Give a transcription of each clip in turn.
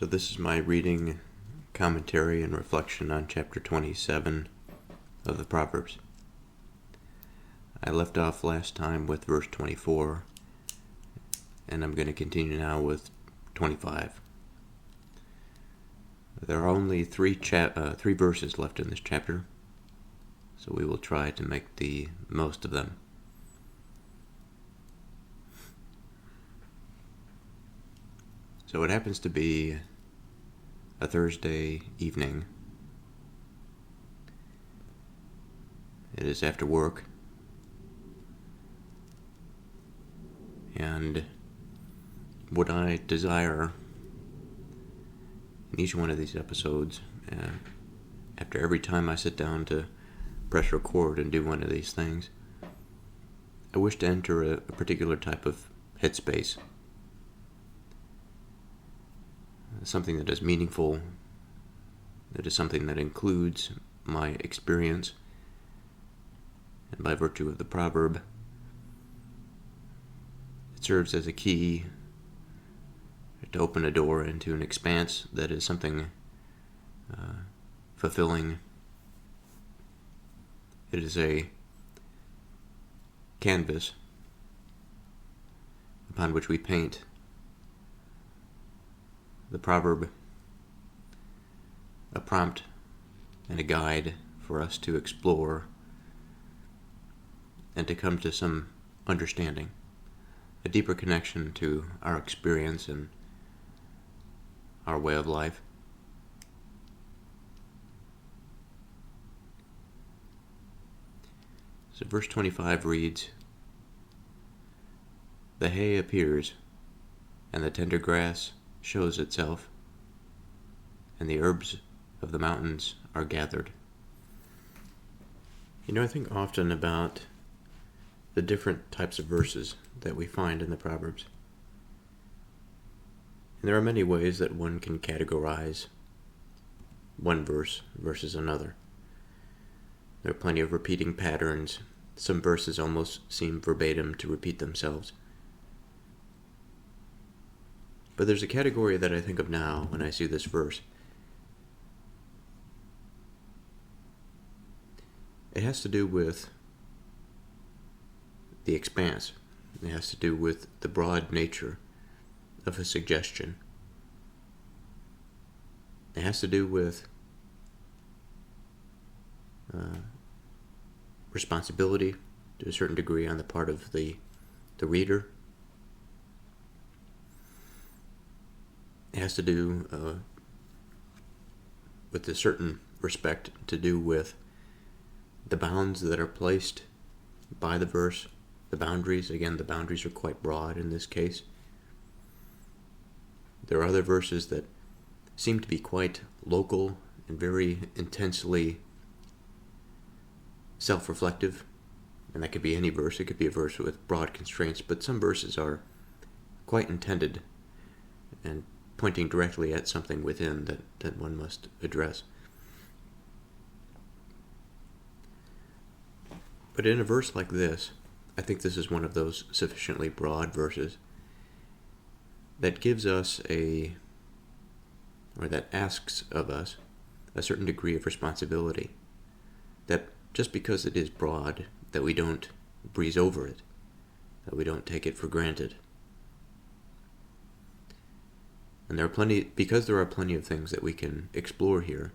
So this is my reading, commentary, and reflection on chapter 27 of the Proverbs. I left off last time with verse 24, and I'm going to continue now with 25. There are only three verses left in this chapter, so we will try to make the most of them. So it happens to be a Thursday evening. It is after work, and what I desire in each one of these episodes, after every time I sit down to press record and do one of these things, I wish to enter a particular type of headspace. Something that is meaningful, that is something that includes my experience, and by virtue of the proverb, it serves as a key to open a door into an expanse that is something fulfilling. It is a canvas upon which we paint the proverb, a prompt and a guide for us to explore and to come to some understanding, a deeper connection to our experience and our way of life. So verse 25 reads, "The hay appears, and the tender grass shows itself, and the herbs of the mountains are gathered." I think often about the different types of verses that we find in the Proverbs. And there are many ways that one can categorize one verse versus another. There are plenty of repeating patterns. Some verses almost seem verbatim to repeat themselves. But there's a category that I think of now when I see this verse. It has to do with the expanse. It has to do with the broad nature of a suggestion. It has to do with responsibility to a certain degree on the part of the reader. It has to do with a certain respect to do with the bounds that are placed by the verse, the boundaries. Again, the boundaries are quite broad in this case. There are other verses that seem to be quite local and very intensely self-reflective, and that could be any verse. It could be a verse with broad constraints, but some verses are quite intended and pointing directly at something within that one must address. But in a verse like this, I think this is one of those sufficiently broad verses that gives us that asks of us a certain degree of responsibility. That just because it is broad, that we don't breeze over it, that we don't take it for granted. And because there are plenty of things that we can explore here,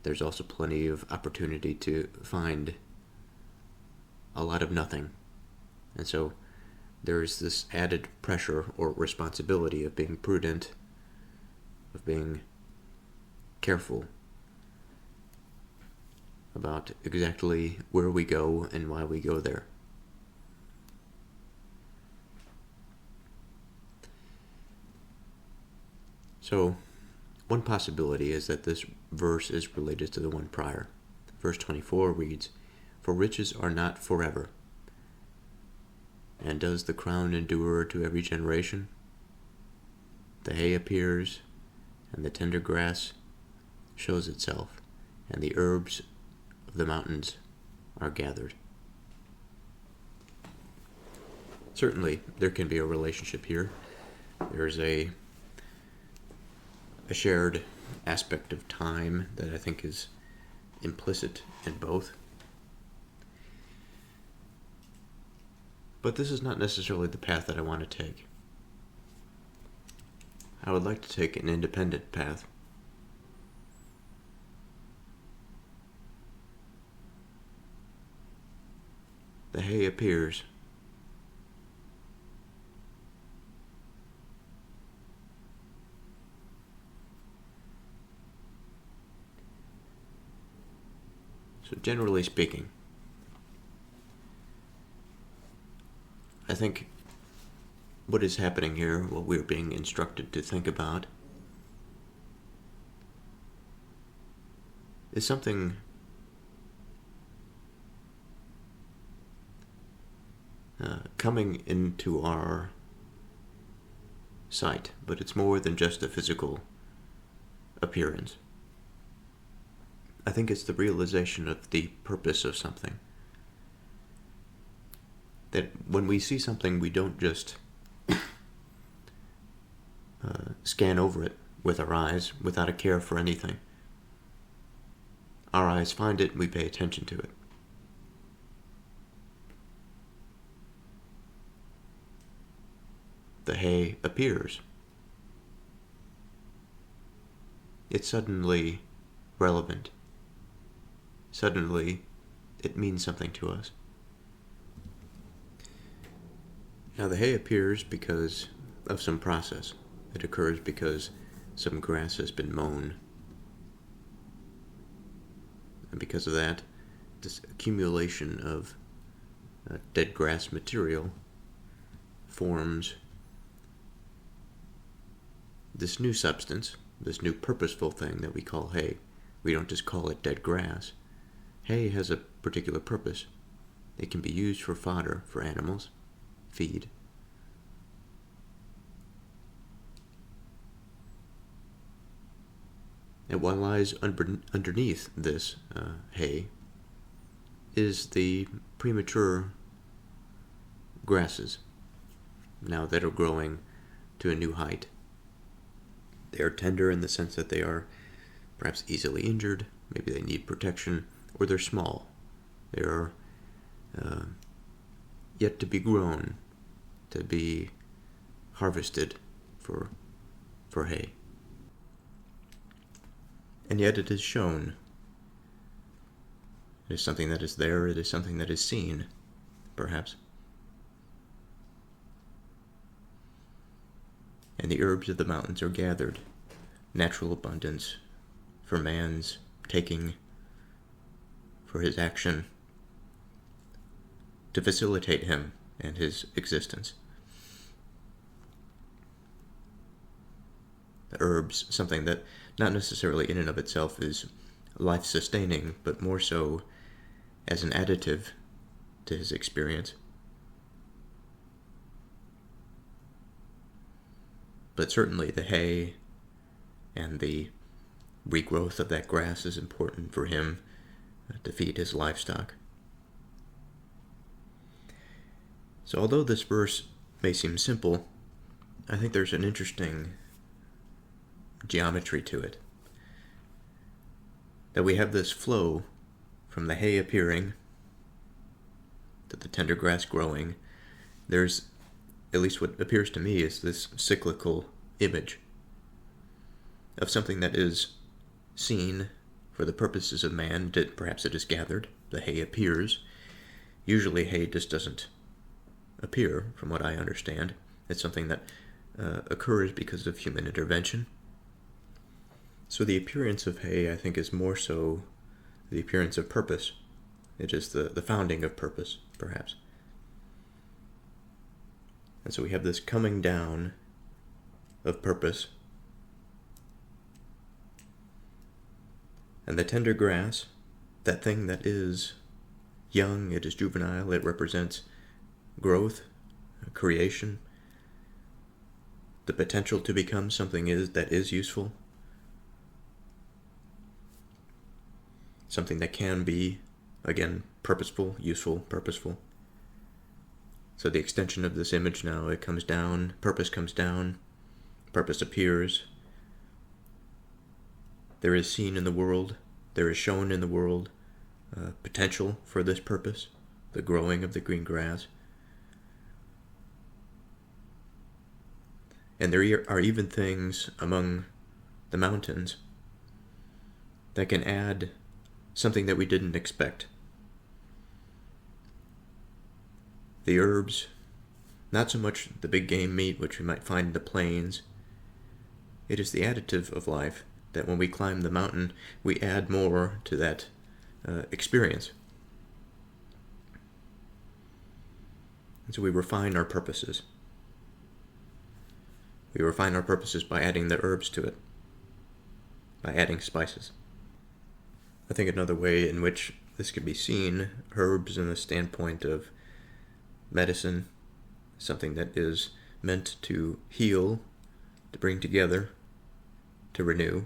there's also plenty of opportunity to find a lot of nothing. And so there is this added pressure or responsibility of being prudent, of being careful about exactly where we go and why we go there. So, one possibility is that this verse is related to the one prior. Verse 24 reads, "For riches are not forever, and does the crown endure to every generation? The hay appears, and the tender grass shows itself, and the herbs of the mountains are gathered." Certainly, there can be a relationship here. There's a a shared aspect of time that I think is implicit in both. But this is not necessarily the path that I want to take. I would like to take an independent path. The hay appears. So generally speaking, I think what is happening here, what we're being instructed to think about, is something coming into our sight, but it's more than just a physical appearance. I think it's the realization of the purpose of something. That when we see something, we don't just scan over it with our eyes without a care for anything. Our eyes find it and we pay attention to it. The hay appears. It's suddenly relevant. Suddenly, it means something to us. Now, the hay appears because of some process. It occurs because some grass has been mown. And because of that, this accumulation of dead grass material forms this new substance, this new purposeful thing that we call hay. We don't just call it dead grass. Hay has a particular purpose. It can be used for fodder for animals, feed. And what lies underneath this hay is the premature grasses, now that are growing to a new height. They are tender in the sense that they are perhaps easily injured, maybe they need protection, or they're small. They are yet to be grown, to be harvested for hay. And yet it is shown. It is something that is there, it is something that is seen, perhaps. And the herbs of the mountains are gathered, natural abundance, for man's taking, for his action, to facilitate him and his existence. The herbs, something that not necessarily in and of itself is life-sustaining, but more so as an additive to his experience. But certainly the hay and the regrowth of that grass is important for him to feed his livestock. So although this verse may seem simple, I think there's an interesting geometry to it. That we have this flow from the hay appearing to the tender grass growing. There's, at least what appears to me, is this cyclical image of something that is seen for the purposes of man. Perhaps it is gathered. The hay appears. Usually hay just doesn't appear, from what I understand. It's something that occurs because of human intervention. So the appearance of hay, I think, is more so the appearance of purpose. It is the founding of purpose, perhaps. And so we have this coming down of purpose. And the tender grass, that thing that is young, it is juvenile, it represents growth, creation, the potential to become something that is useful, something that can be, again, purposeful, useful, purposeful. So the extension of this image now, it comes down, purpose appears, There is seen in the world, there is shown in the world potential for this purpose, the growing of the green grass. And there are even things among the mountains that can add something that we didn't expect. The herbs, not so much the big game meat which we might find in the plains. It is the additive of life that when we climb the mountain, we add more to that experience. And so we refine our purposes. We refine our purposes by adding the herbs to it, by adding spices. I think another way in which this could be seen, herbs in the standpoint of medicine, something that is meant to heal, to bring together, to renew.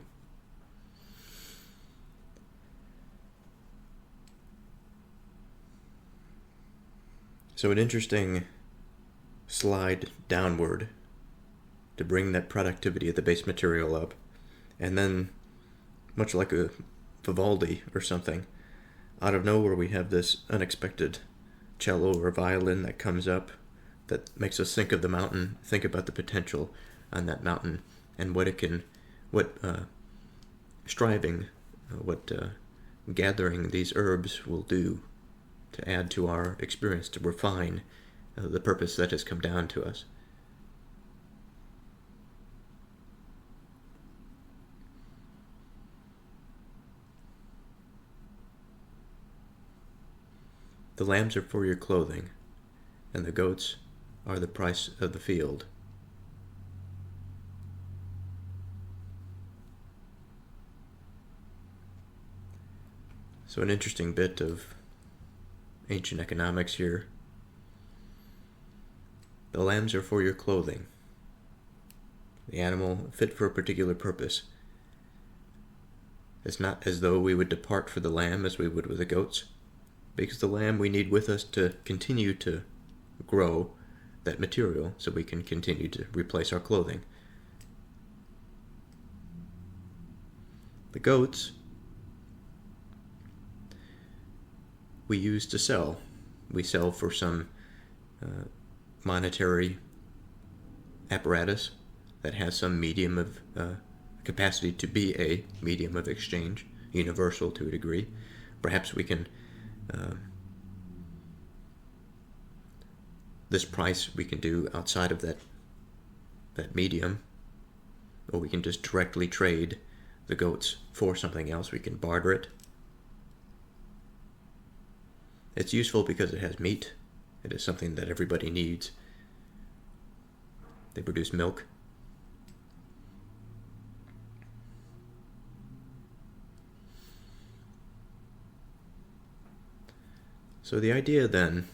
So an interesting slide downward to bring that productivity of the base material up, and then, much like a Vivaldi or something, out of nowhere we have this unexpected cello or violin that comes up that makes us think of the mountain, think about the potential on that mountain, and what gathering these herbs will do to add to our experience, to refine the purpose that has come down to us. The lambs are for your clothing, and the goats are the price of the field. So an interesting bit of ancient economics here. The lambs are for your clothing. The animal fit for a particular purpose. It's not as though we would depart for the lamb as we would with the goats, because the lamb we need with us to continue to grow that material so we can continue to replace our clothing. The goats we use to sell. We sell for some monetary apparatus that has some medium of capacity to be a medium of exchange, universal to a degree. Perhaps we can this price we can do outside of that medium, or we can just directly trade the goats for something else. We can barter it. It's useful because it has meat. It is something that everybody needs. They produce milk. So the idea then,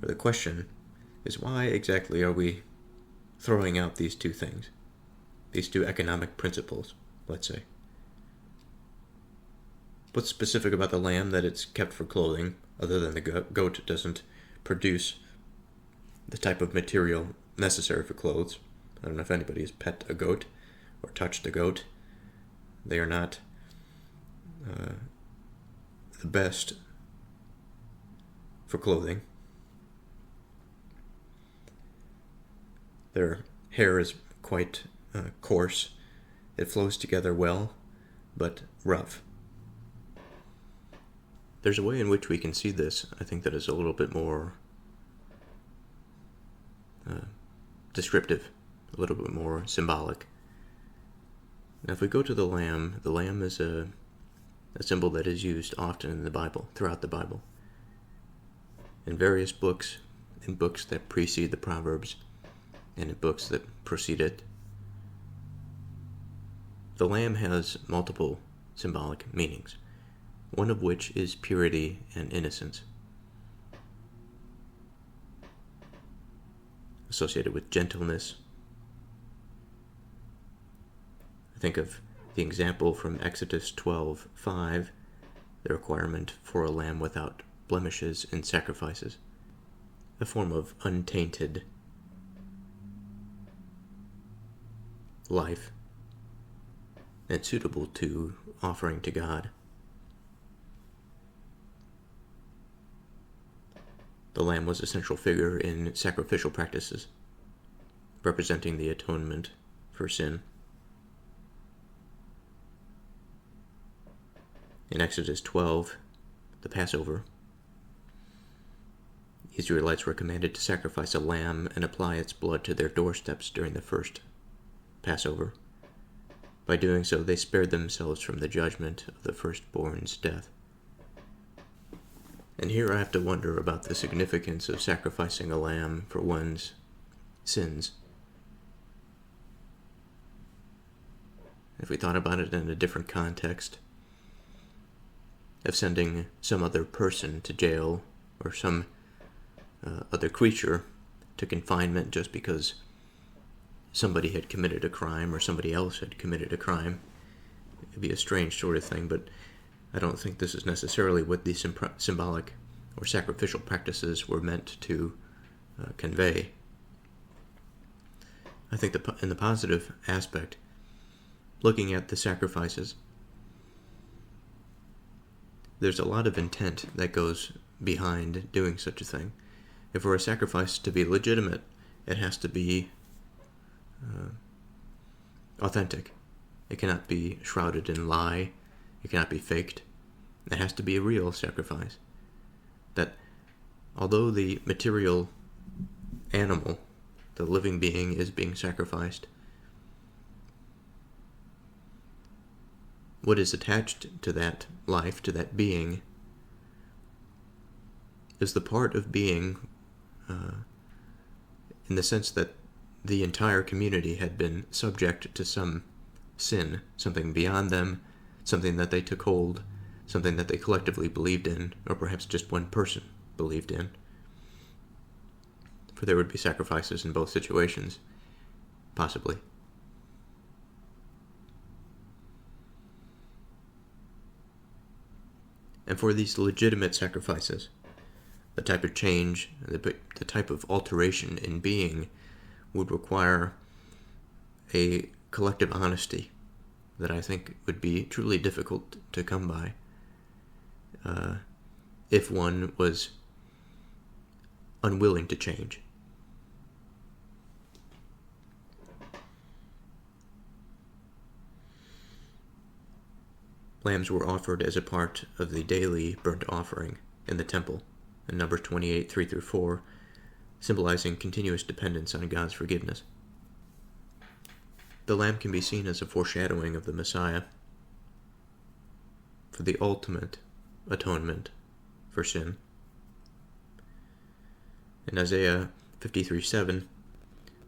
or the question, is why exactly are we throwing out these two things? These two economic principles, let's say. What's specific about the lamb that it's kept for clothing, other than the goat doesn't produce the type of material necessary for clothes? I don't know if anybody has pet a goat or touched a goat. They are not the best for clothing. Their hair is quite coarse. It flows together well, but rough. There's a way in which we can see this, I think, that is a little bit more descriptive, a little bit more symbolic. Now, if we go to the lamb is a symbol that is used often in the Bible, throughout the Bible. In various books, in books that precede the Proverbs, and in books that precede it. The lamb has multiple symbolic meanings, one of which is purity and innocence, associated with gentleness. I think of the example from Exodus 12:5, the requirement for a lamb without blemishes in sacrifices, a form of untainted life, and suitable to offering to God. The lamb was a central figure in sacrificial practices, representing the atonement for sin. In Exodus 12, the Passover, Israelites were commanded to sacrifice a lamb and apply its blood to their doorsteps during the first Passover. By doing so, they spared themselves from the judgment of the firstborn's death. And here I have to wonder about the significance of sacrificing a lamb for one's sins. If we thought about it in a different context, of sending some other person to jail or some other creature to confinement just because somebody had committed a crime or somebody else had committed a crime, it'd be a strange sort of thing, but I don't think this is necessarily what these symbolic or sacrificial practices were meant to convey. I think in the positive aspect, looking at the sacrifices, there's a lot of intent that goes behind doing such a thing. If for a sacrifice to be legitimate, it has to be authentic. It cannot be shrouded in lie. It cannot be faked. It has to be a real sacrifice. That although the material animal, the living being, is being sacrificed, what is attached to that life, to that being, is the part of being in the sense that the entire community had been subject to some sin, something beyond them, something that they took hold, something that they collectively believed in, or perhaps just one person believed in. For there would be sacrifices in both situations, possibly. And for these legitimate sacrifices, the type of change, the type of alteration in being would require a collective honesty that I think would be truly difficult to come by if one was unwilling to change. Lambs were offered as a part of the daily burnt offering in the temple, in Numbers 28, 3-4, symbolizing continuous dependence on God's forgiveness. The lamb can be seen as a foreshadowing of the Messiah for the ultimate atonement for sin. And Isaiah 53:7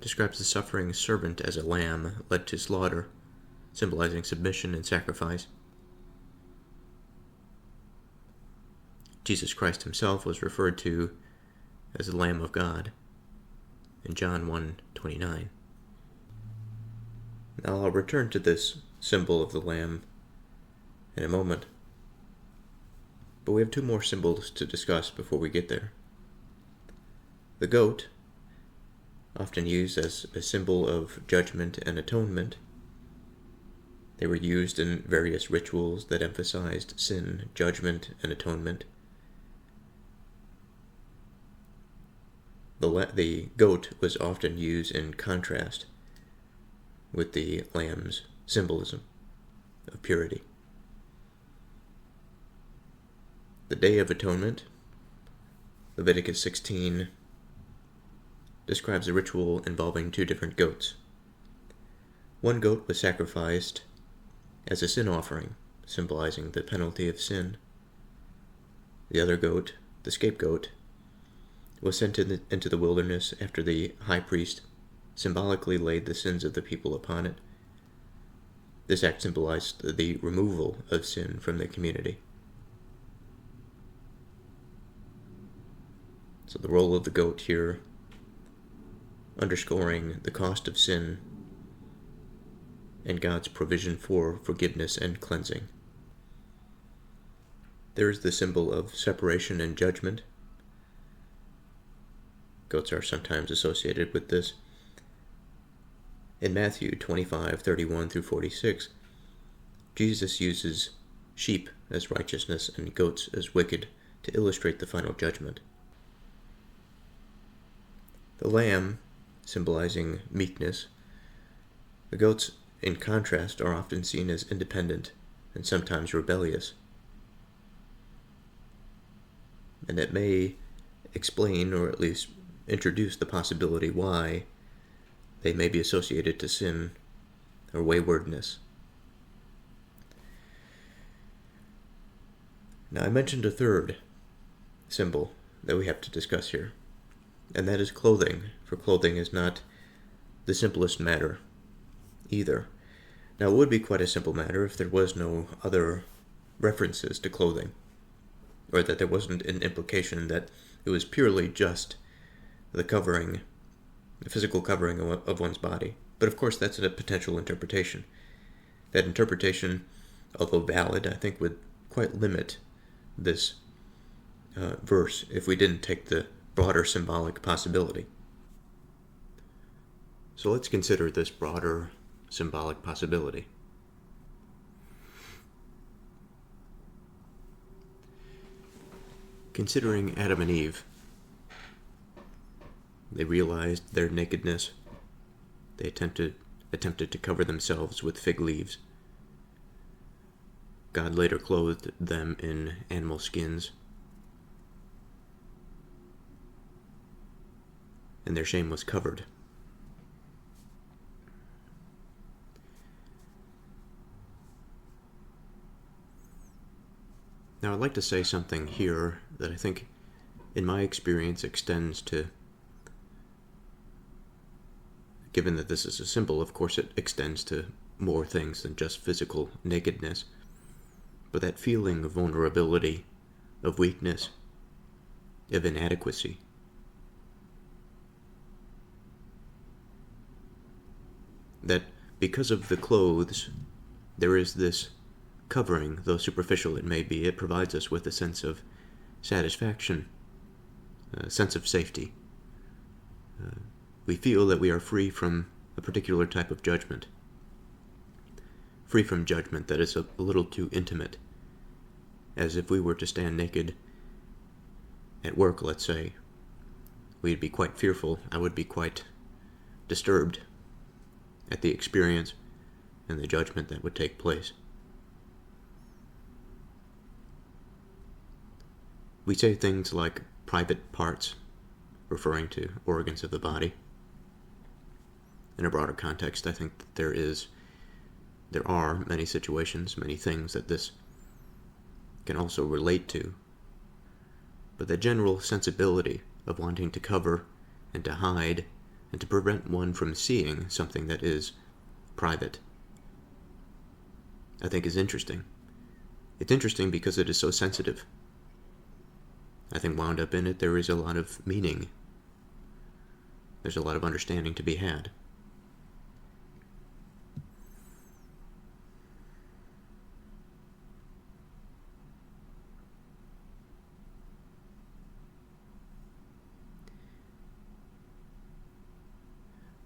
describes the suffering servant as a lamb led to slaughter, symbolizing submission and sacrifice. Jesus Christ himself was referred to as the Lamb of God in John 1:29. Now I'll return to this symbol of the lamb in a moment, but we have two more symbols to discuss before we get there. The goat, often used as a symbol of judgment and atonement, they were used in various rituals that emphasized sin, judgment, and atonement. The goat was often used in contrast with the lamb's symbolism of purity. The Day of Atonement, Leviticus 16, describes a ritual involving two different goats. One goat was sacrificed as a sin offering, symbolizing the penalty of sin. The other goat, the scapegoat, was sent into the wilderness after the high priest symbolically laid the sins of the people upon it. This act symbolized the removal of sin from the community. So the role of the goat here, underscoring the cost of sin and God's provision for forgiveness and cleansing. There is the symbol of separation and judgment. Goats are sometimes associated with this. In Matthew 25:31-46, Jesus uses sheep as righteousness and goats as wicked to illustrate the final judgment. The lamb, symbolizing meekness, the goats, in contrast, are often seen as independent and sometimes rebellious. And it may explain, or at least introduce, the possibility why they may be associated to sin or waywardness. Now, I mentioned a third symbol that we have to discuss here, and that is clothing, for clothing is not the simplest matter either. Now, it would be quite a simple matter if there was no other references to clothing, or that there wasn't an implication that it was purely just the covering, the physical covering of one's body. But of course, that's a potential interpretation. That interpretation, although valid, I think would quite limit this verse if we didn't take the broader symbolic possibility. So let's consider this broader symbolic possibility. Considering Adam and Eve, they realized their nakedness. They attempted to cover themselves with fig leaves. God later clothed them in animal skins, and their shame was covered. Now, I'd like to say something here that I think, in my experience, extends to, given that this is a symbol, of course it extends to more things than just physical nakedness, but that feeling of vulnerability, of weakness, of inadequacy. That because of the clothes, there is this covering, though superficial it may be. It provides us with a sense of satisfaction, a sense of safety. We feel that we are free from a particular type of judgment. Free from judgment that is a little too intimate. As if we were to stand naked at work, let's say, we'd be quite fearful. I would be quite disturbed at the experience and the judgment that would take place. We say things like private parts, referring to organs of the body. In a broader context, I think that there are many situations, many things that this can also relate to. But the general sensibility of wanting to cover and to hide and to prevent one from seeing something that is private, I think is interesting. It's interesting because it is so sensitive. I think wound up in it, there is a lot of meaning. There's a lot of understanding to be had.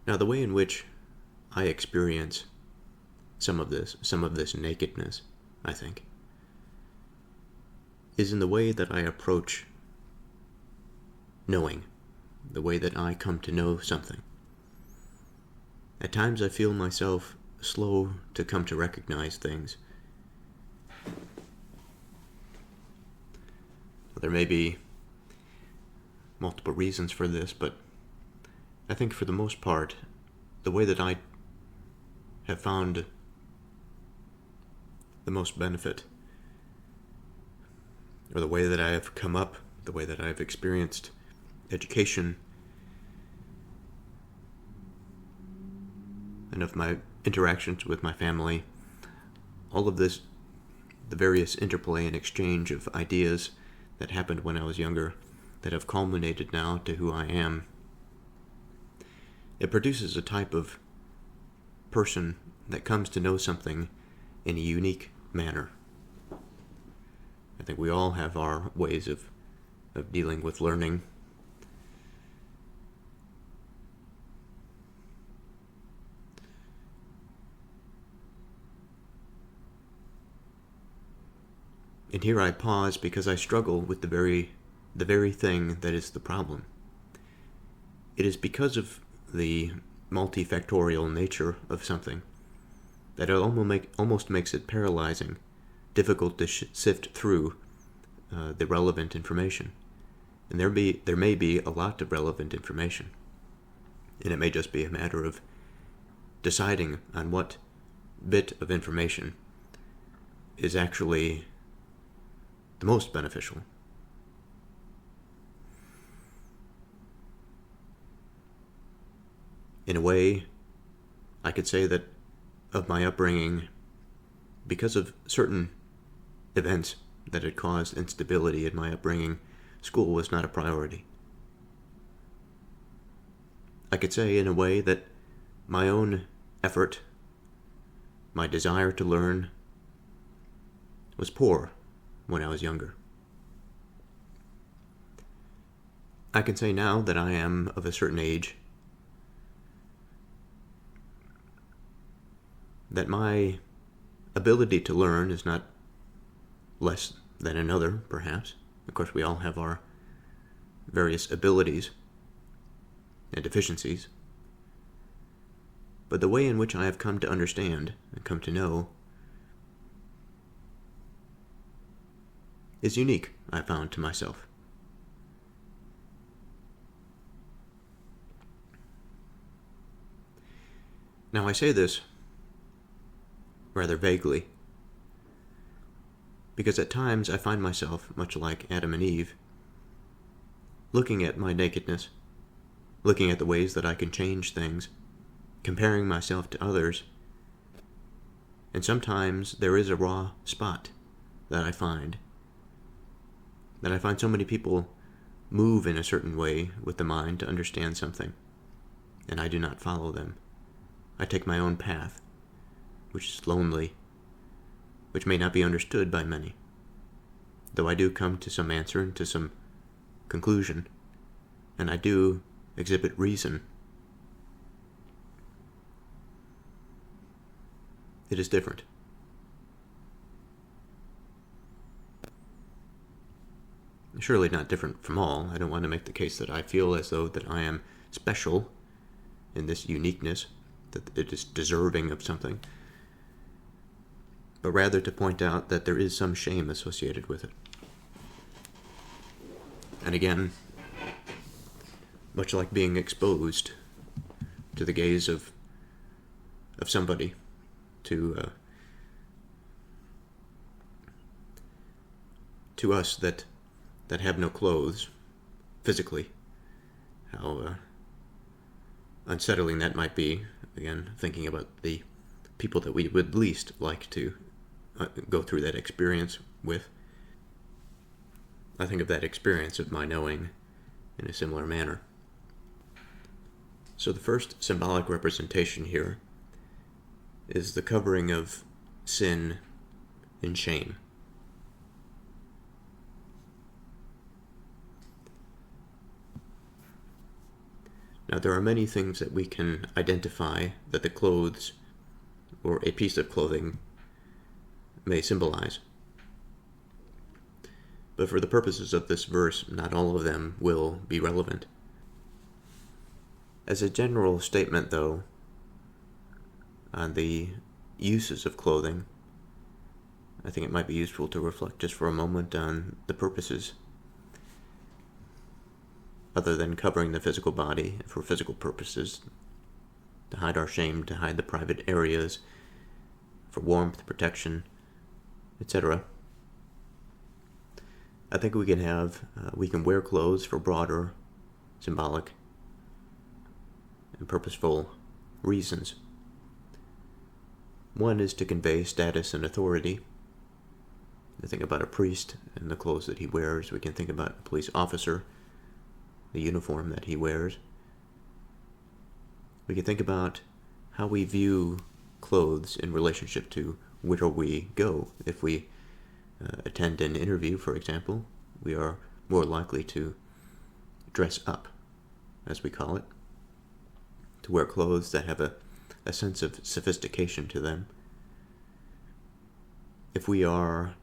Now, the way in which I experience some of this nakedness, I think, is in the way that I approach knowing, the way that I come to know something. At times I feel myself slow to come to recognize things. There may be multiple reasons for this, but I think for the most part, the way that I have found the most benefit, or the way that I have come up, the way that I have experienced education, and of my interactions with my family, all of this, the various interplay and exchange of ideas that happened when I was younger, that have culminated now to who I am, it produces a type of person that comes to know something in a unique manner. I think we all have our ways of dealing with learning. And here I pause because I struggle with the very thing that is the problem. It is because of the multifactorial nature of something that it almost makes it paralyzing, difficult to sift through the relevant information. And there may be a lot of relevant information, and it may just be a matter of deciding on what bit of information is actually the most beneficial. In a way, I could say that of my upbringing, because of certain events that had caused instability in my upbringing, school was not a priority. I could say in a way that my own effort, my desire to learn, was poor when I was younger. I can say now that I am of a certain age that my ability to learn is not less than another, perhaps. Of course, we all have our various abilities and deficiencies. But the way in which I have come to understand and come to know is unique, I found, to myself. Now, I say this rather vaguely, because at times I find myself, much like Adam and Eve, looking at my nakedness, looking at the ways that I can change things, comparing myself to others, and sometimes there is a raw spot that I find so many people move in a certain way with the mind to understand something, and I do not follow them. I take my own path, which is lonely, which may not be understood by many, though I do come to some answer and to some conclusion, and I do exhibit reason. It is different. Surely not different from all. I don't want to make the case that I feel as though that I am special in this uniqueness, that it is deserving of something, but rather to point out that there is some shame associated with it. And again, much like being exposed to the gaze of somebody, to us that have no clothes physically, how unsettling that might be. Again, thinking about the people that we would least like to go through that experience with. I think of that experience of my knowing in a similar manner. So the first symbolic representation here is the covering of sin and shame. Now, there are many things that we can identify that the clothes or a piece of clothing may symbolize. But for the purposes of this verse, not all of them will be relevant. As a general statement, though, on the uses of clothing, I think it might be useful to reflect just for a moment on the purposes. Other than covering the physical body for physical purposes, to hide our shame, to hide the private areas, for warmth, protection, etc. I think we can wear clothes for broader, symbolic, and purposeful reasons. One is to convey status and authority. We think about a priest and the clothes that he wears. We can think about a police officer, the uniform that he wears. We can think about how we view clothes in relationship to where we go. If we attend an interview, for example, we are more likely to dress up, as we call it, to wear clothes that have a sense of sophistication to them. If we are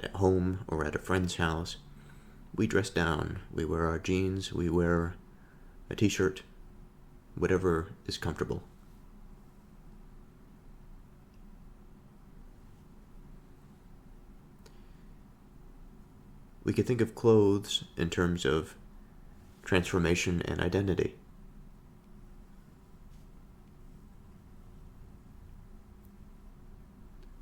at home or at a friend's house, we dress down. We wear our jeans, we wear a t-shirt, whatever is comfortable. We could think of clothes in terms of transformation and identity.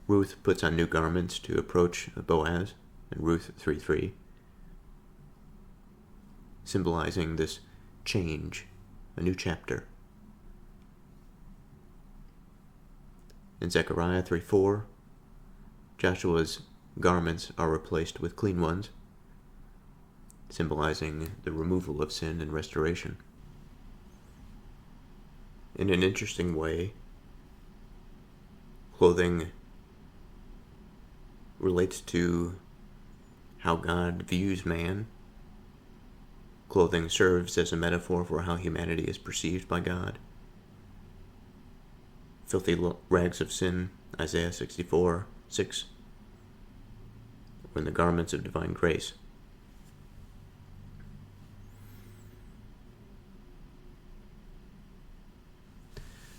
Ruth puts on new garments to approach Boaz in Ruth 3:3, symbolizing this change, a new chapter. In Zechariah 3:4, Joshua's garments are replaced with clean ones, symbolizing the removal of sin and restoration. In an interesting way, clothing relates to how God views man. Clothing serves as a metaphor for how humanity is perceived by God. Filthy rags of sin, Isaiah 64:6, when the garments of divine grace.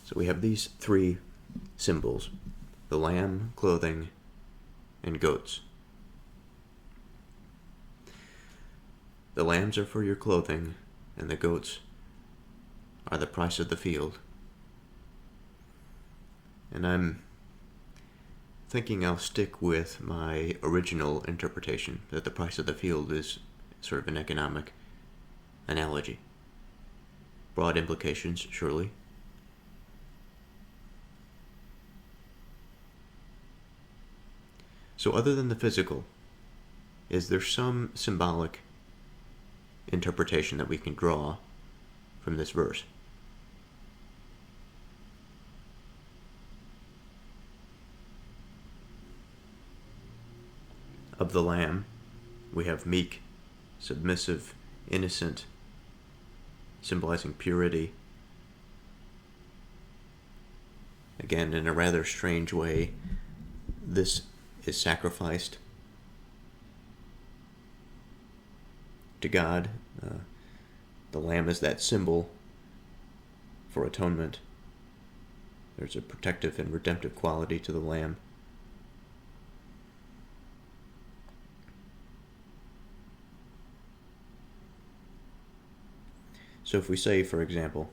So we have these three symbols: the lamb, clothing, and goats. The lambs are for your clothing, and the goats are the price of the field. And I'm thinking I'll stick with my original interpretation, that the price of the field is sort of an economic analogy. Broad implications, surely. So other than the physical, is there some symbolic interpretation that we can draw from this verse? Of the lamb, we have meek, submissive, innocent, symbolizing purity. Again, in a rather strange way, this is sacrificed to God. The lamb is that symbol for atonement. There's a protective and redemptive quality to the lamb. So if we say, for example,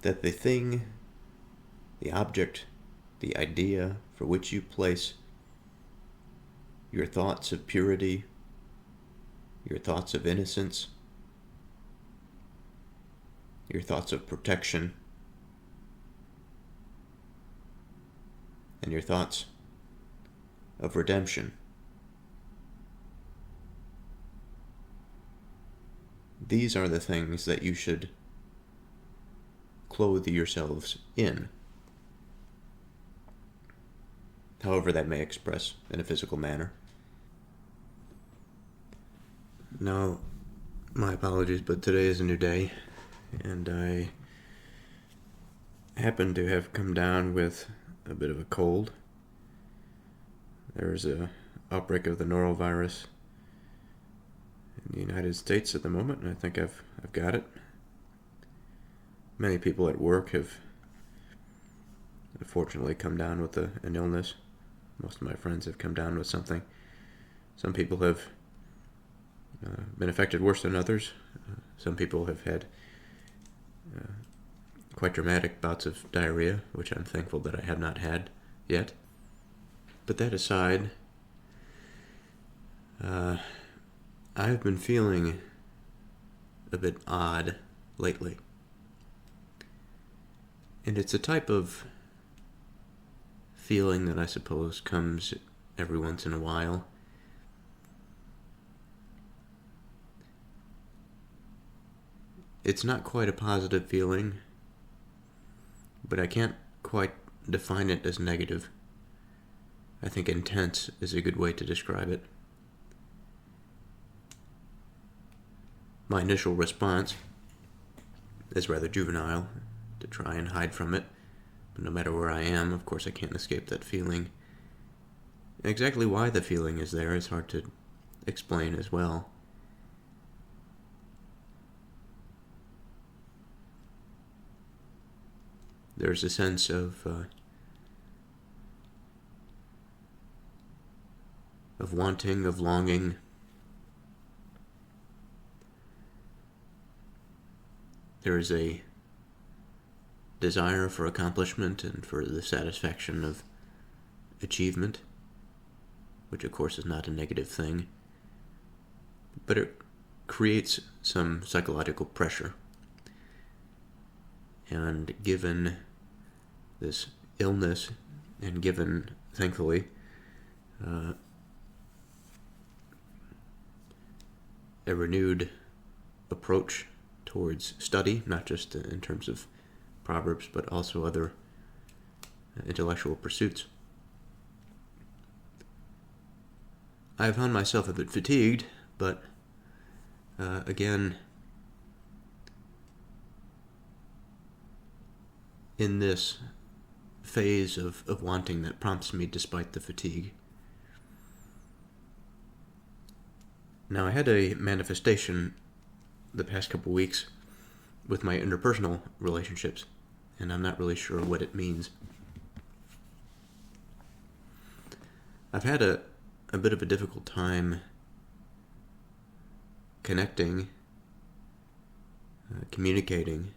that the thing, the object, the idea for which you place your thoughts of purity, your thoughts of innocence, your thoughts of protection, and your thoughts of redemption, these are the things that you should clothe yourselves in, however that may express in a physical manner. Now, my apologies, but today is a new day, and I happen to have come down with a bit of a cold. There's a outbreak of the norovirus in the United States at the moment, and I think I've got it. Many people at work have unfortunately come down with an illness. Most of my friends have come down with something. Some people have been affected worse than others. Some people have had quite dramatic bouts of diarrhea, which I'm thankful that I have not had yet. But that aside, I've been feeling a bit odd lately. And it's a type of feeling that I suppose comes every once in a while. It's not quite a positive feeling, but I can't quite define it as negative. I think intense is a good way to describe it. My initial response is rather juvenile, to try and hide from it, But no matter where I am, of course I can't escape that feeling. Exactly why the feeling is there is hard to explain as well. There's a sense of wanting, of longing. There is a desire for accomplishment and for the satisfaction of achievement, which of course is not a negative thing, but it creates some psychological pressure. And given this illness, and given, thankfully, a renewed approach towards study, not just in terms of Proverbs, but also other intellectual pursuits, I found myself a bit fatigued, but again, in this phase of wanting that prompts me despite the fatigue. Now, I had a manifestation the past couple weeks with my interpersonal relationships, and I'm not really sure what it means. I've had a bit of a difficult time connecting, communicating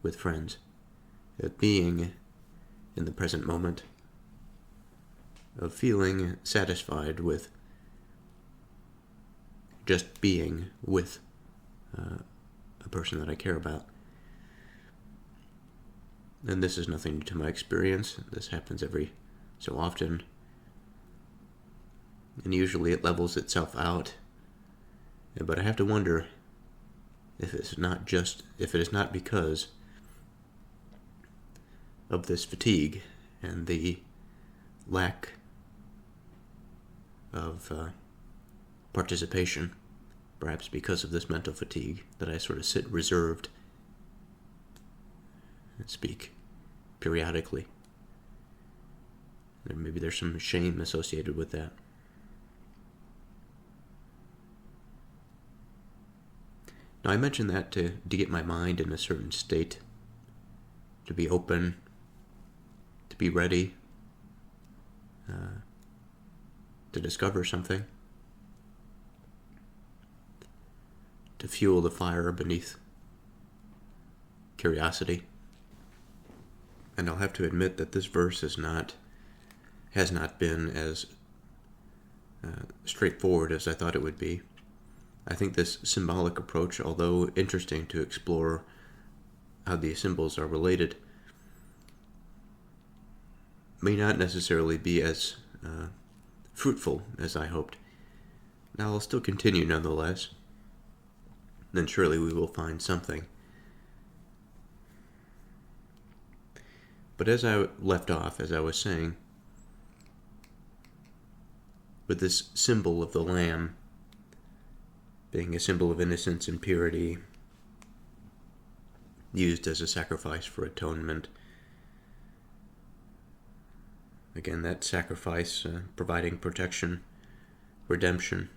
with friends, being in the present moment, of feeling satisfied with just being with a person that I care about. And this is nothing new to my experience. This happens every so often. And usually it levels itself out. But I have to wonder if it is not because of this fatigue and the lack of participation, perhaps because of this mental fatigue, that I sort of sit reserved and speak periodically. And maybe there's some shame associated with that. Now, I mention that to get my mind in a certain state, to be open, to be ready, to discover something, to fuel the fire beneath curiosity. And I'll have to admit that this verse has not been as straightforward as I thought it would be. I think this symbolic approach, although interesting to explore how these symbols are related, may not necessarily be as fruitful as I hoped. Now, I'll still continue nonetheless. Then surely we will find something. But as I left off, as I was saying, with this symbol of the Lamb being a symbol of innocence and purity, used as a sacrifice for atonement. Again, that sacrifice providing protection, redemption.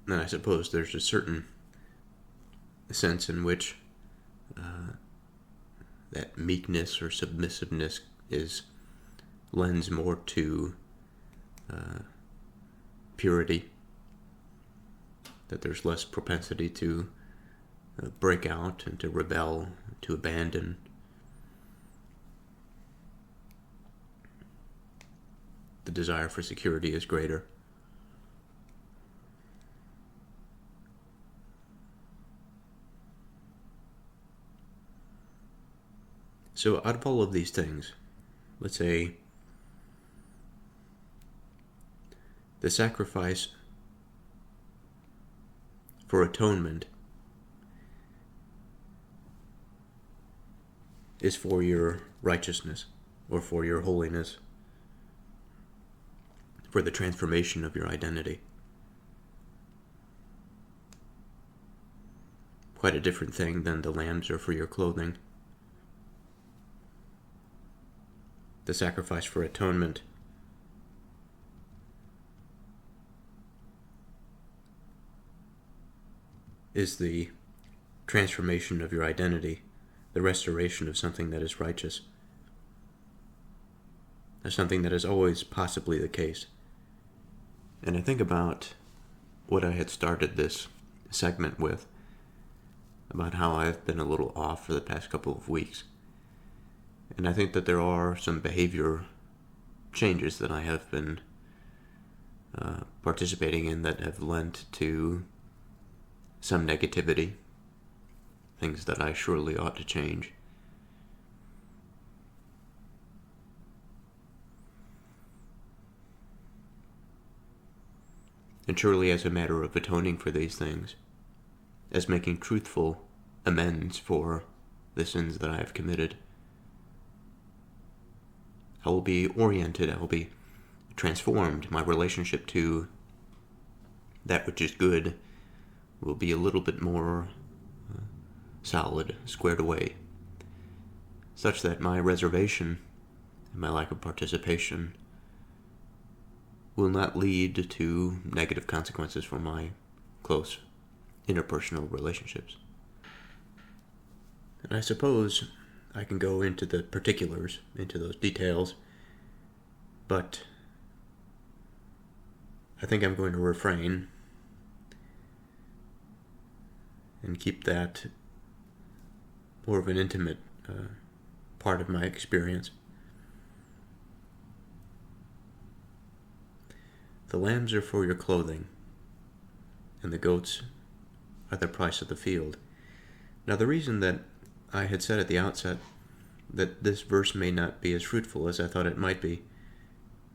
And I suppose there's a certain sense in which that meekness or submissiveness lends more to purity, that there's less propensity to break out and to rebel, to abandon. The desire for security is greater. So out of all of these things, let's say the sacrifice for atonement is for your righteousness or for your holiness, for the transformation of your identity. quite a different thing than the lambs are for your clothing. The sacrifice for atonement is the transformation of your identity, the restoration of something that is righteous. That's something that is always possibly the case. And I think about what I had started this segment with, about how I've been a little off for the past couple of weeks. And I think that there are some behavior changes that I have been participating in that have lent to some negativity, things that I surely ought to change. And surely as a matter of atoning for these things, as making truthful amends for the sins that I have committed, I will be oriented, I will be transformed. My relationship to that which is good will be a little bit more solid, squared away, such that my reservation and my lack of participation will not lead to negative consequences for my close interpersonal relationships. And I suppose I can go into the particulars, into those details, but I think I'm going to refrain and keep that more of an intimate part of my experience. The lambs are for your clothing, and the goats are the price of the field. Now, the reason that I had said at the outset that this verse may not be as fruitful as I thought it might be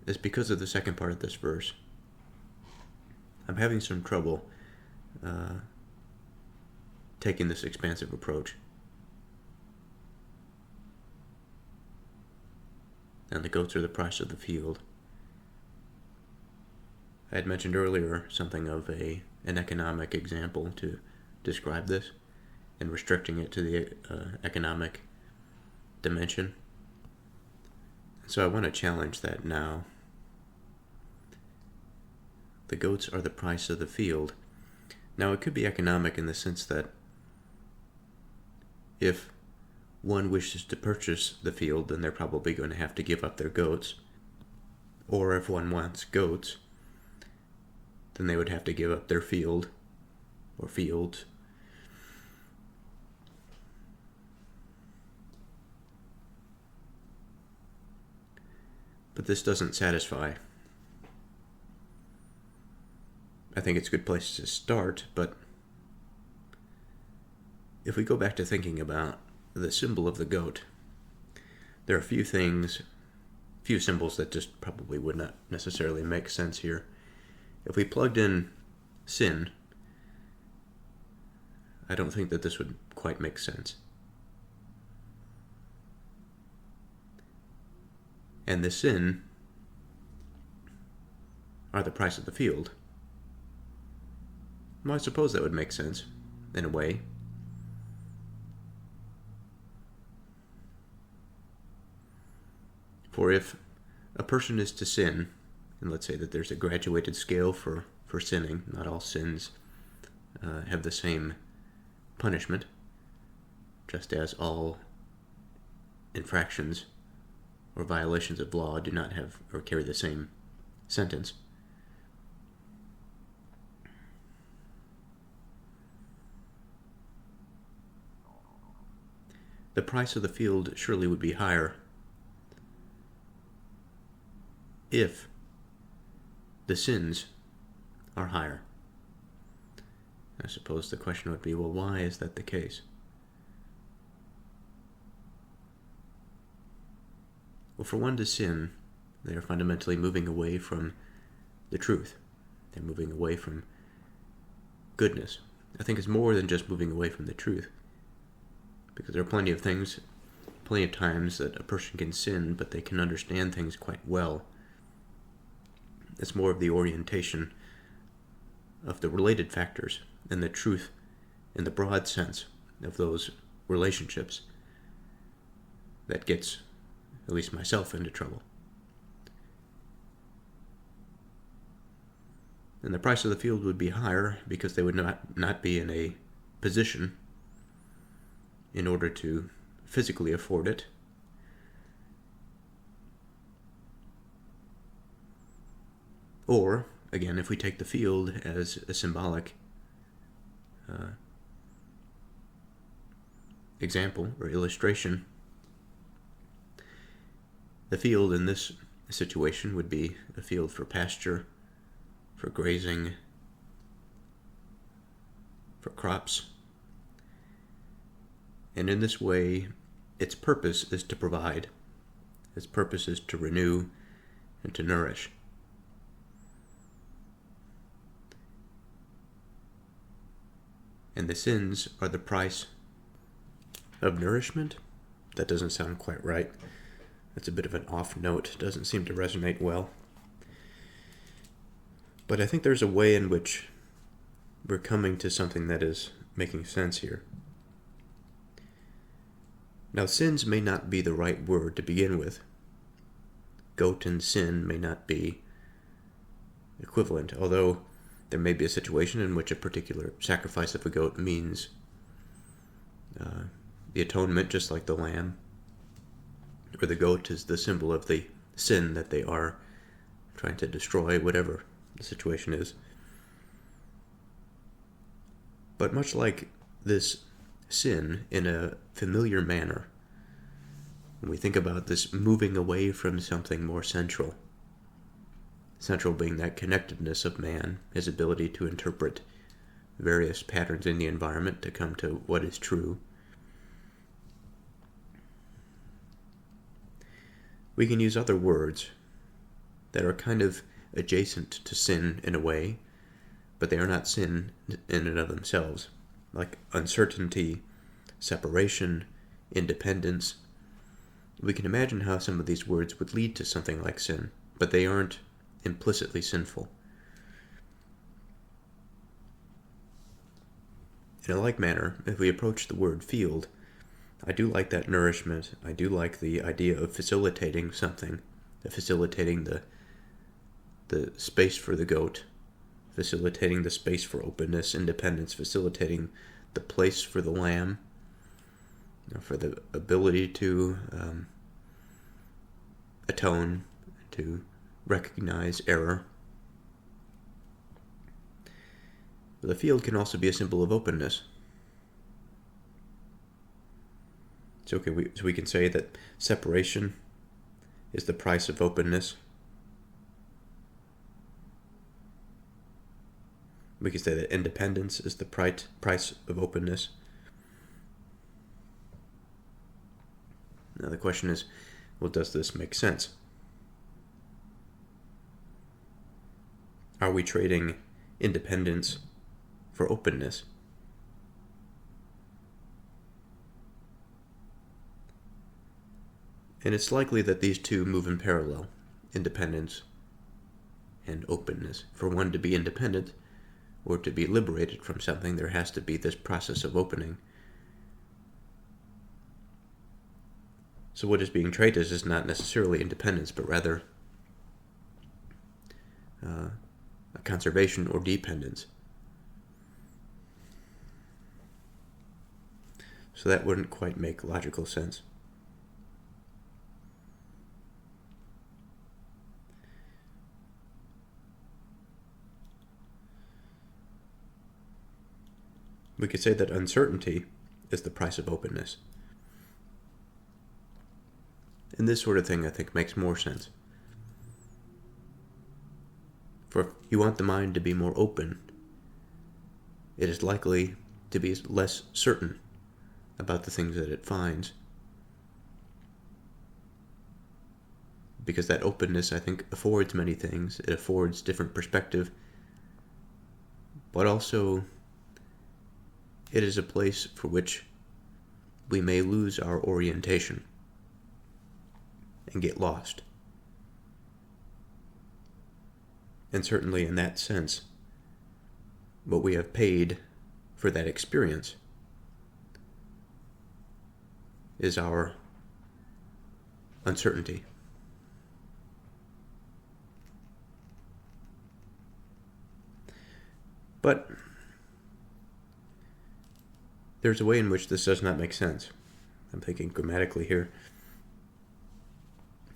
is because of the second part of this verse. I'm having some trouble taking this expansive approach. And the goats are the price of the field. I had mentioned earlier something of an economic example to describe this, and restricting it to the economic dimension. So I want to challenge that now. The goats are the price of the field. Now, it could be economic in the sense that if one wishes to purchase the field, then they're probably going to have to give up their goats. Or if one wants goats, then they would have to give up their field or fields. But this doesn't satisfy. I think it's a good place to start, but if we go back to thinking about the symbol of the goat, there are few symbols that just probably would not necessarily make sense here. If we plugged in sin, I don't think that this would quite make sense. And the sin are the price of the field. Well, I suppose that would make sense, in a way. For if a person is to sin, and let's say that there's a graduated scale for sinning, not all sins have the same punishment, just as all infractions or violations of law do not have or carry the same sentence. The price of the field surely would be higher if the sins are higher. I suppose the question would be, well, why is that the case? Well, for one to sin, they are fundamentally moving away from the truth. They're moving away from goodness. I think it's more than just moving away from the truth, because there are plenty of times that a person can sin, but they can understand things quite well. It's more of the orientation of the related factors and the truth in the broad sense of those relationships that gets at least myself into trouble. And the price of the field would be higher because they would not be in a position in order to physically afford it. Or, again, if we take the field as a symbolic example or illustration, the field in this situation would be a field for pasture, for grazing, for crops. And in this way, its purpose is to provide. Its purpose is to renew and to nourish. And the sins are the price of nourishment? That doesn't sound quite right. That's a bit of an off note. Doesn't seem to resonate well. But I think there's a way in which we're coming to something that is making sense here. Now, sins may not be the right word to begin with. Goat and sin may not be equivalent, although there may be a situation in which a particular sacrifice of a goat means the atonement, just like the lamb, or the goat is the symbol of the sin that they are trying to destroy, whatever the situation is. But much like this sin in a familiar manner, when we think about this moving away from something more central being that connectedness of man, his ability to interpret various patterns in the environment to come to what is true, we can use other words that are kind of adjacent to sin in a way, but they are not sin in and of themselves, like uncertainty, separation, independence. We can imagine how some of these words would lead to something like sin, but they aren't implicitly sinful. In a like manner, if we approach the word field, I do like that nourishment. I do like the idea of facilitating something, facilitating the space for the goat, facilitating the space for openness, independence, facilitating the place for the lamb, for the ability to atone, to recognize error. The field can also be a symbol of openness. So we can say that separation is the price of openness. We can say that independence is the price of openness. Now the question is, well, does this make sense? Are we trading independence for openness? And it's likely that these two move in parallel, independence and openness. For one to be independent, or to be liberated from something, there has to be this process of opening. So what is being traded is not necessarily independence, but rather a conservation or dependence. So that wouldn't quite make logical sense. We could say that uncertainty is the price of openness. And this sort of thing, I think, makes more sense. For if you want the mind to be more open, it is likely to be less certain about the things that it finds. Because that openness, I think, affords many things. It affords different perspective. But also, it is a place for which we may lose our orientation and get lost. And certainly in that sense, what we have paid for that experience is our uncertainty. But there's a way in which this does not make sense. I'm thinking grammatically here.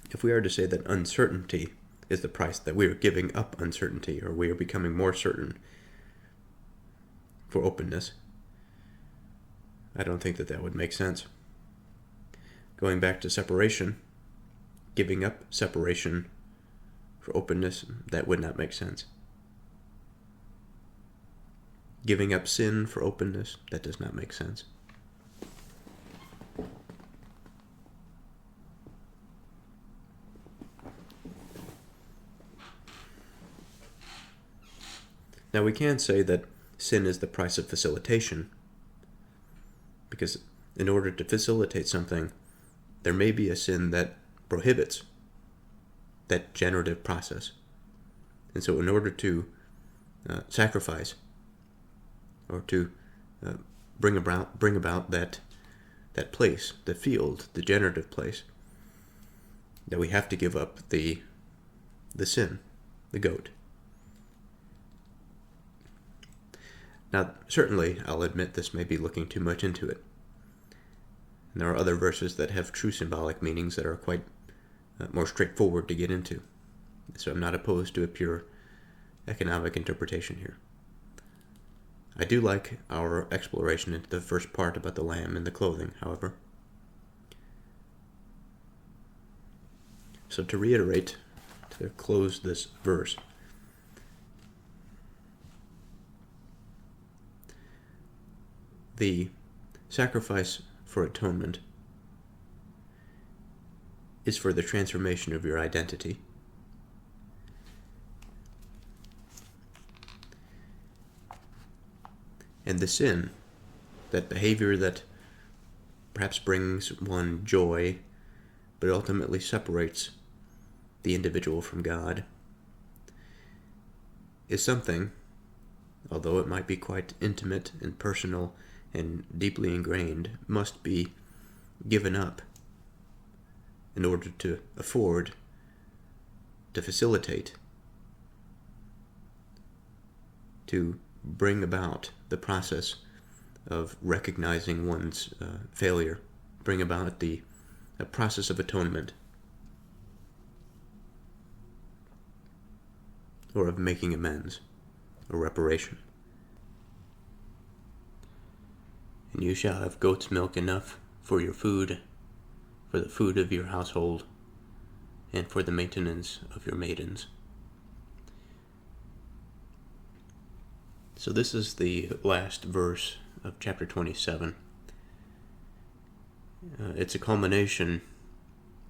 If we are to say that uncertainty is the price, that we are giving up uncertainty, or we are becoming more certain for openness, I don't think that that would make sense. Going back to separation, giving up separation for openness, that would not make sense. Giving up sin for openness, that does not make sense. Now we can say that sin is the price of facilitation, because in order to facilitate something, there may be a sin that prohibits that generative process. And so in order to sacrifice, or to bring about that place, the field, the generative place, that we have to give up the sin, the goat. Now, certainly, I'll admit this may be looking too much into it. And there are other verses that have true symbolic meanings that are quite more straightforward to get into. So I'm not opposed to a pure economic interpretation here. I do like our exploration into the first part about the lamb and the clothing, however. So to reiterate, to close this verse, the sacrifice for atonement is for the transformation of your identity. And the sin, that behavior that perhaps brings one joy, but ultimately separates the individual from God, is something, although it might be quite intimate and personal and deeply ingrained, must be given up in order to afford, to facilitate, to bring about the process of recognizing one's failure, bring about the process of atonement, or of making amends, or reparation. And you shall have goat's milk enough for your food, for the food of your household, and for the maintenance of your maidens. So this is the last verse of chapter 27. It's a culmination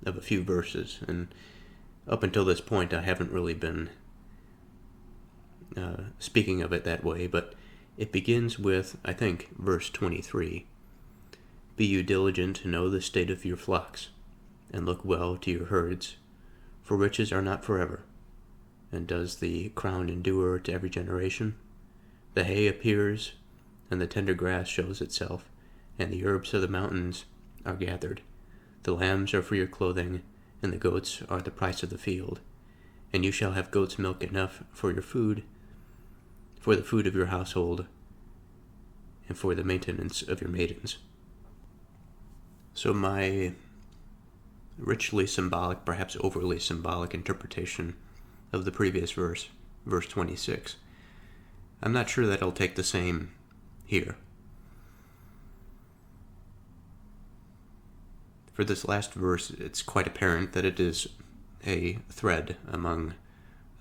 of a few verses, and up until this point I haven't really been speaking of it that way, but it begins with, I think, verse 23. Be you diligent to know the state of your flocks, and look well to your herds, for riches are not forever, and does the crown endure to every generation? The hay appears, and the tender grass shows itself, and the herbs of the mountains are gathered. The lambs are for your clothing, and the goats are the price of the field. And you shall have goat's milk enough for your food, for the food of your household, and for the maintenance of your maidens. So my richly symbolic, perhaps overly symbolic interpretation of the previous verse, verse 26, I'm not sure that I'll take the same here. For this last verse, it's quite apparent that it is a thread among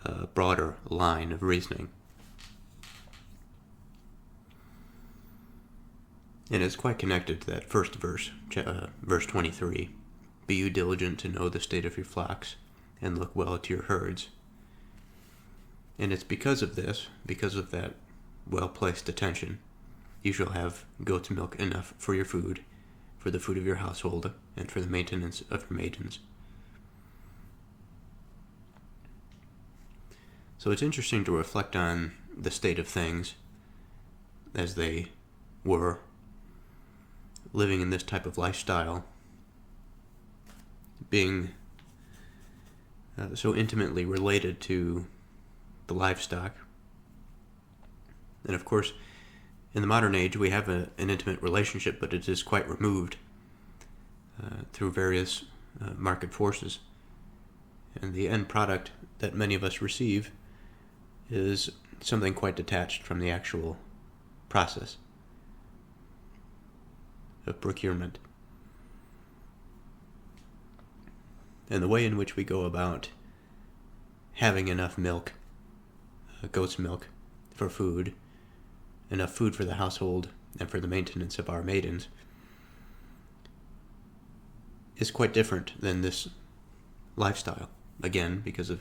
a broader line of reasoning. And it's quite connected to that first verse, verse 23. Be you diligent to know the state of your flocks, and look well to your herds. And it's because of this, because of that well-placed attention, you shall have goat's milk enough for your food, for the food of your household, and for the maintenance of your maidens. So it's interesting to reflect on the state of things as they were living in this type of lifestyle, being so intimately related to the livestock. And of course, in the modern age, we have an intimate relationship, but it is quite removed through various market forces. And the end product that many of us receive is something quite detached from the actual process of procurement. And the way in which we go about having enough milk, goat's milk, for food, enough food for the household and for the maintenance of our maidens, is quite different than this lifestyle. Again, because of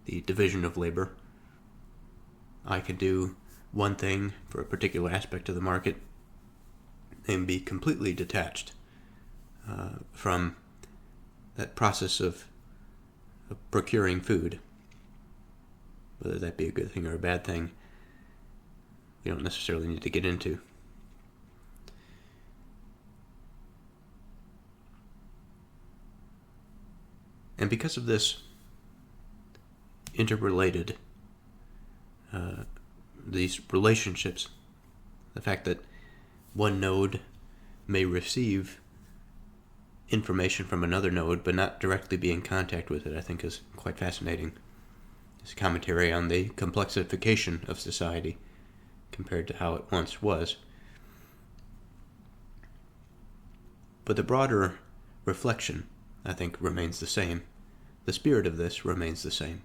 the division of labor, I could do one thing for a particular aspect of the market and be completely detached from that process of procuring food. Whether that be a good thing or a bad thing, we don't necessarily need to get into. And because of this interrelated, these relationships, the fact that one node may receive information from another node but not directly be in contact with it, I think is quite fascinating. It's a commentary on the complexification of society compared to how it once was. But the broader reflection, I think, remains the same. The spirit of this remains the same.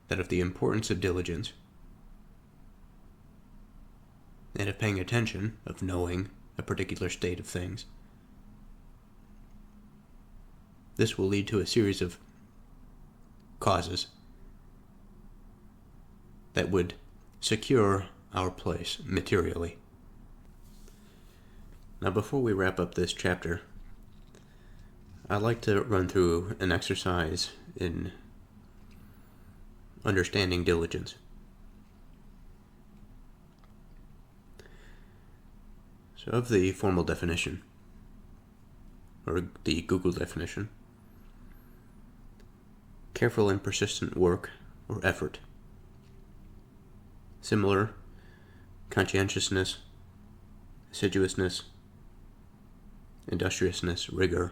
That of the importance of diligence and of paying attention, of knowing a particular state of things. This will lead to a series of causes that would secure our place materially. Now, before we wrap up this chapter, I'd like to run through an exercise in understanding diligence. So, of the formal definition, or the Google definition, careful and persistent work or effort. Similar, conscientiousness, assiduousness, industriousness, rigor.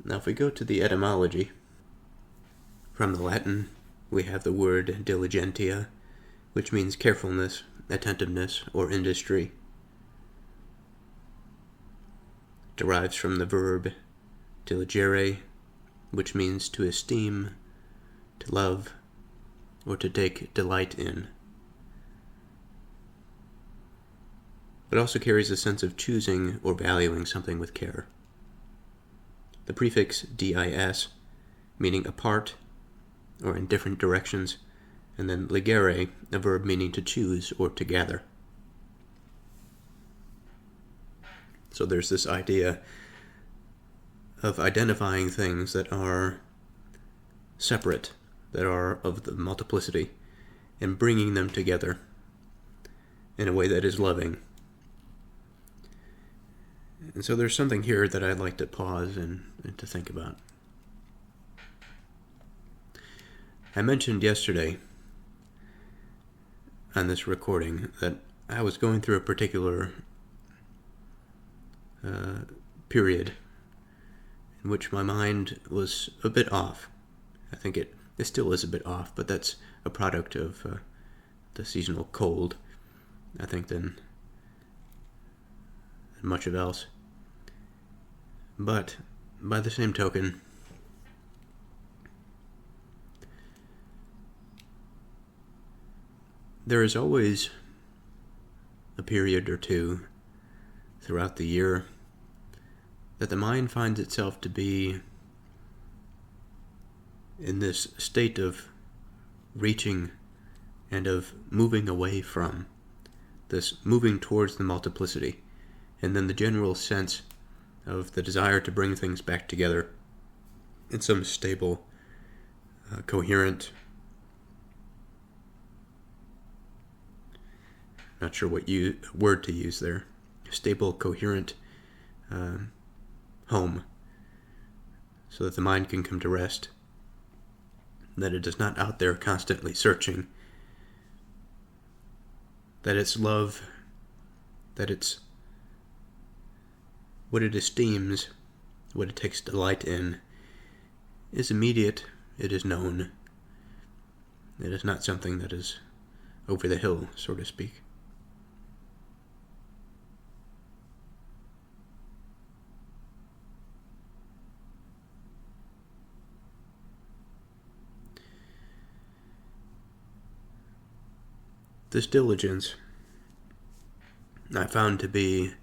Now, if we go to the etymology, from the Latin, we have the word diligentia, which means carefulness, attentiveness, or industry. Derives from the verb diligere, which means to esteem, to love, or to take delight in. It also carries a sense of choosing or valuing something with care. The prefix dis, meaning apart or in different directions, and then legere, a verb meaning to choose or to gather. So there's this idea of identifying things that are separate, that are of the multiplicity, and bringing them together in a way that is loving. And so there's something here that I'd like to pause and to think about. I mentioned yesterday on this recording that I was going through a particular period in which my mind was a bit off. I think it still is a bit off, but that's a product of the seasonal cold, I think, than much of else. But by the same token, there is always a period or two throughout the year that the mind finds itself to be in this state of reaching and of moving away from, this moving towards the multiplicity, and then the general sense of the desire to bring things back together in some stable, coherent, not sure what word to use there, stable, coherent home, so that the mind can come to rest, that it is not out there constantly searching, that its love, that it's what it esteems, what it takes delight in, is immediate, it is known. It is not something that is over the hill, so to speak. This diligence I found to be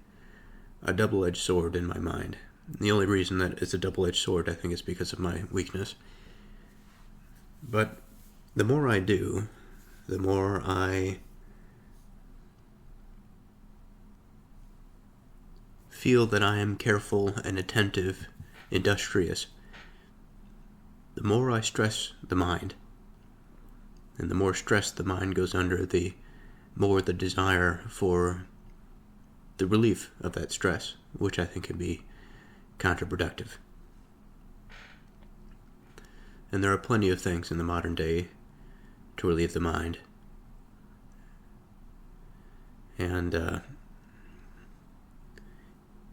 a double-edged sword in my mind. The only reason that it's a double-edged sword, I think, is because of my weakness. But the more I do, the more I feel that I am careful and attentive, industrious, the more I stress the mind. And the more stress the mind goes under, the more the desire for the relief of that stress, which I think can be counterproductive. And there are plenty of things in the modern day to relieve the mind. And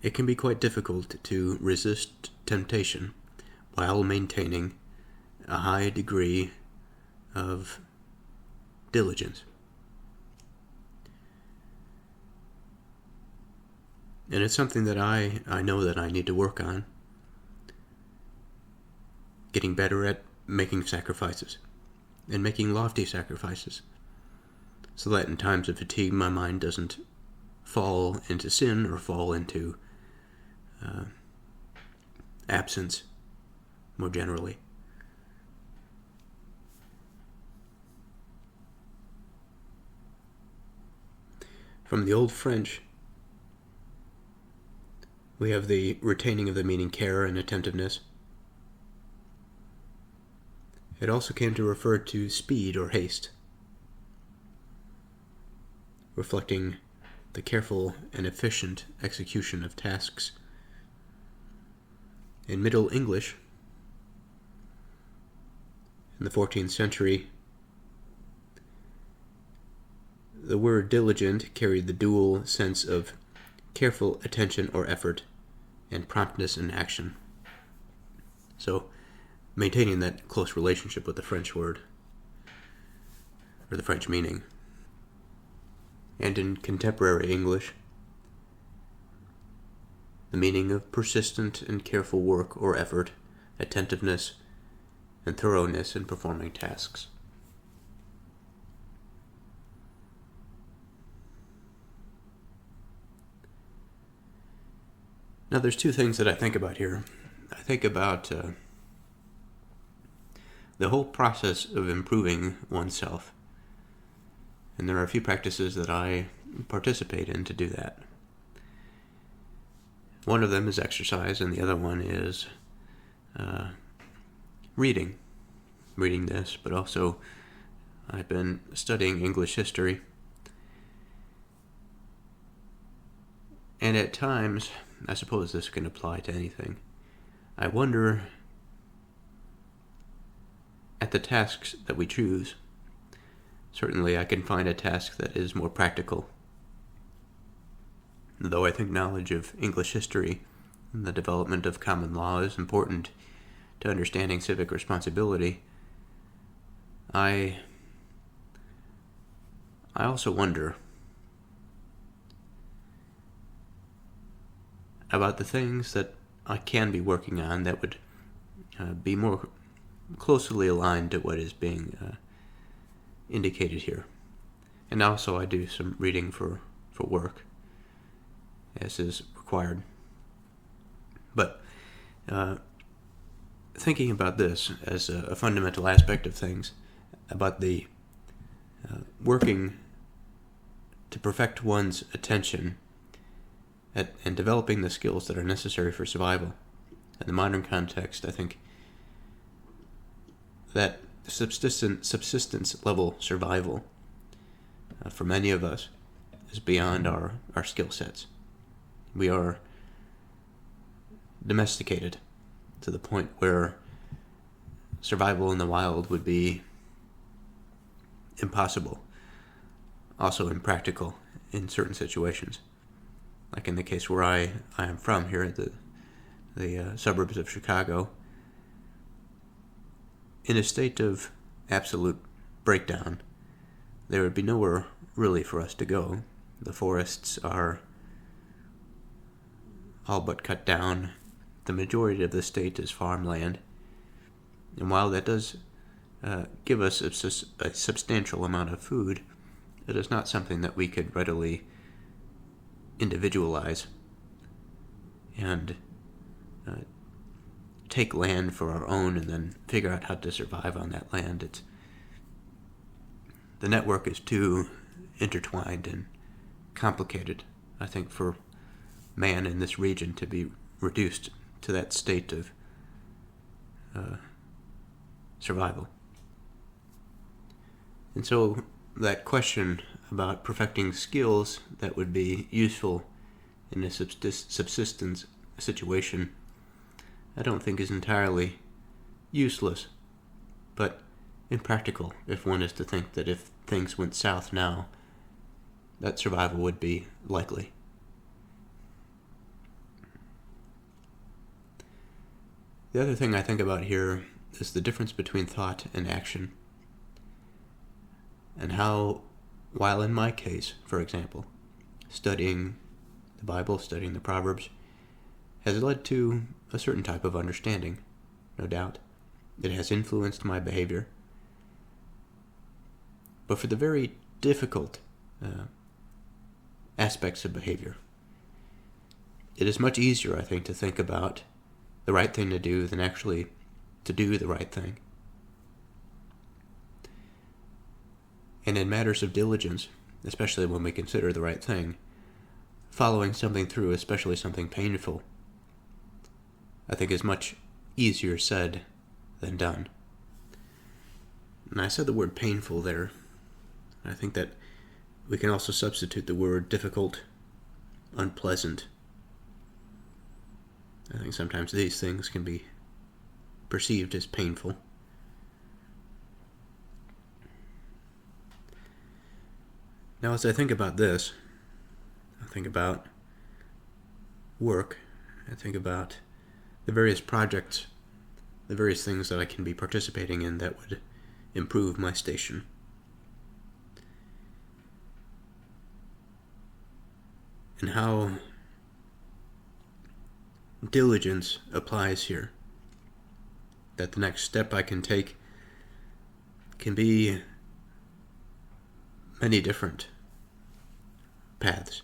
it can be quite difficult to resist temptation while maintaining a high degree of diligence. And it's something that I know that I need to work on, getting better at making sacrifices, and making lofty sacrifices, so that in times of fatigue my mind doesn't fall into sin or fall into absence more generally. From the old French, we have the retaining of the meaning care and attentiveness. It also came to refer to speed or haste, reflecting the careful and efficient execution of tasks. In Middle English, in the 14th century, the word diligent carried the dual sense of careful attention or effort and promptness in action. So, maintaining that close relationship with the French word, or the French meaning. And in contemporary English, the meaning of persistent and careful work or effort, attentiveness, and thoroughness in performing tasks. Now, there's two things that I think about here. I think about the whole process of improving oneself. And there are a few practices that I participate in to do that. One of them is exercise, and the other one is reading. Reading this, but also I've been studying English history. And at times, I suppose this can apply to anything, I wonder at the tasks that we choose. Certainly I can find a task that is more practical. Though I think knowledge of English history and the development of common law is important to understanding civic responsibility, I also wonder about the things that I can be working on that would be more closely aligned to what is being indicated here. And also I do some reading for work, as is required. But thinking about this as a fundamental aspect of things, about the working to perfect one's attention and developing the skills that are necessary for survival. In the modern context, I think that subsistence level survival for many of us is beyond our skill sets. We are domesticated to the point where survival in the wild would be impossible, also impractical in certain situations. Like in the case where I am from, here at the suburbs of Chicago, in a state of absolute breakdown, there would be nowhere really for us to go. The forests are all but cut down. The majority of the state is farmland. And while that does give us a substantial amount of food, it is not something that we could readily individualize and take land for our own and then figure out how to survive on that land. The network is too intertwined and complicated, I think, for man in this region to be reduced to that state of survival. And so that question about perfecting skills that would be useful in a subsistence situation, I don't think is entirely useless, but impractical if one is to think that if things went south now, that survival would be likely. The other thing I think about here is the difference between thought and action, and how, while in my case, for example, studying the Bible, studying the Proverbs, has led to a certain type of understanding, no doubt. It has influenced my behavior. But for the very difficult aspects of behavior, it is much easier, I think, to think about the right thing to do than actually to do the right thing. And in matters of diligence, especially when we consider the right thing, following something through, especially something painful, I think is much easier said than done. And I said the word painful there. I think that we can also substitute the word difficult, unpleasant. I think sometimes these things can be perceived as painful. Now, as I think about this, I think about work, I think about the various projects, the various things that I can be participating in that would improve my station. And how diligence applies here. That the next step I can take can be many different paths.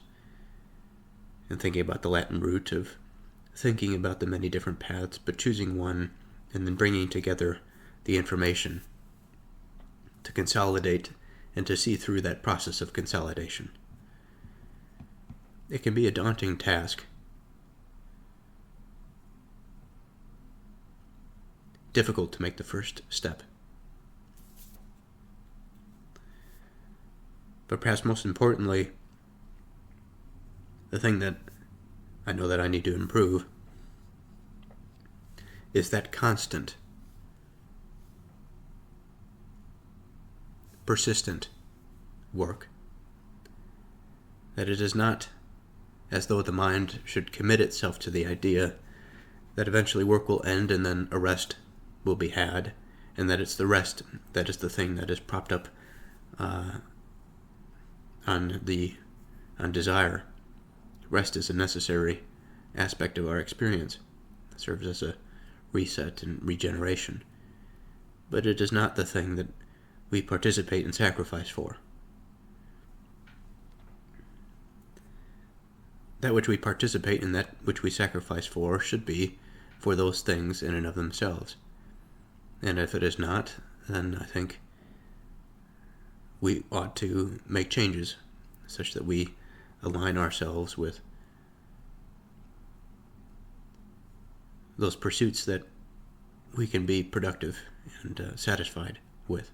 And thinking about the Latin root of thinking about the many different paths, but choosing one and then bringing together the information to consolidate and to see through that process of consolidation. It can be a daunting task. Difficult to make the first step. But perhaps most importantly, the thing that I know that I need to improve is that constant, persistent work. That it is not as though the mind should commit itself to the idea that eventually work will end and then a rest will be had, and that it's the rest that is the thing that is propped up on desire. Rest is a necessary aspect of our experience. It serves as a reset and regeneration. But it is not the thing that we participate and sacrifice for. That which we participate and that which we sacrifice for should be for those things in and of themselves. And if it is not, then I think we ought to make changes such that we align ourselves with those pursuits that we can be productive and satisfied with.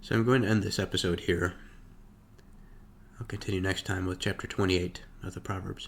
So I'm going to end this episode here. I'll continue next time with chapter 28 of the Proverbs.